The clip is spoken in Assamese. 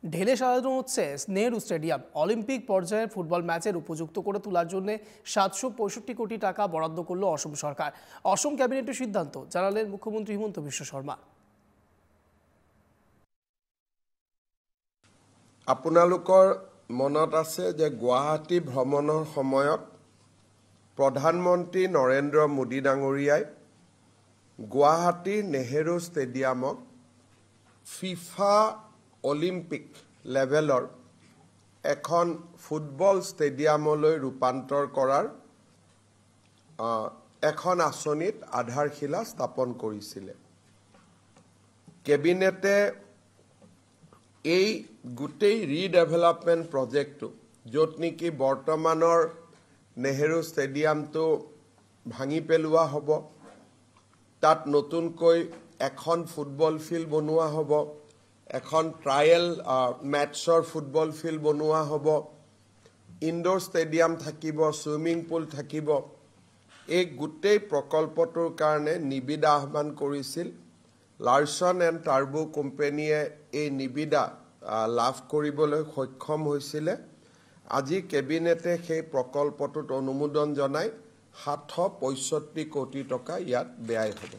ঢেলে সাজানো হচ্ছে নেহরু স্টেডিয়াম। অলিম্পিক পর্যায়ের ফুটবল ম্যাচের উপযুক্ত করে তোলার জন্য 765 কোটি টাকা বরাদ্দ করল অসম সরকার। অসম ক্যাবিনেটের সিদ্ধান্ত জানালেন মুখ্যমন্ত্রী হিমন্ত বিশ্ব শর্মা। আপোনালোকৰ মনত আছে যে গুৱাহাটী ভ্ৰমণৰ সময়ত প্ৰধানমন্ত্ৰী নৰেন্দ্ৰ মোদী ডাঙৰীয়াই গুৱাহাটী নেহেৰু ষ্টেডিয়ামক ফিফা অলিম্পিক লেভেলৰ এখন ফুটবল ষ্টেডিয়ামলৈ ৰূপান্তৰ কৰাৰ এখন আঁচনিত আধাৰশিলা স্থাপন কৰিছিলে। কেবিনেটে এই গোটেই ৰিডেভেলপমেণ্ট প্ৰজেক্টটো য'ত নেকি বৰ্তমানৰ নেহেৰু ষ্টেডিয়ামটো ভাঙি পেলোৱা হ'ব, তাত নতুনকৈ এখন ফুটবল ফিল্ড বনোৱা হ'ব, এখন ট্ৰায়েল মেটছৰ ফুটবল ফিল্ড বনোৱা হ'ব, ইনডোৰ ষ্টেডিয়াম থাকিব, ছুইমিং পুল থাকিব। এই গোটেই প্ৰকল্পটোৰ কাৰণে নিবিদা আহ্বান কৰিছিল। লাৰ্চন এণ্ড টাৰ্বো কোম্পানীয়ে এই নিবিদা লাভ কৰিবলৈ সক্ষম হৈছিলে। আজি কেবিনেটে সেই প্ৰকল্পটোত অনুমোদন জনাই 765 কোটি টকা ইয়াত ব্যয় হ'ব।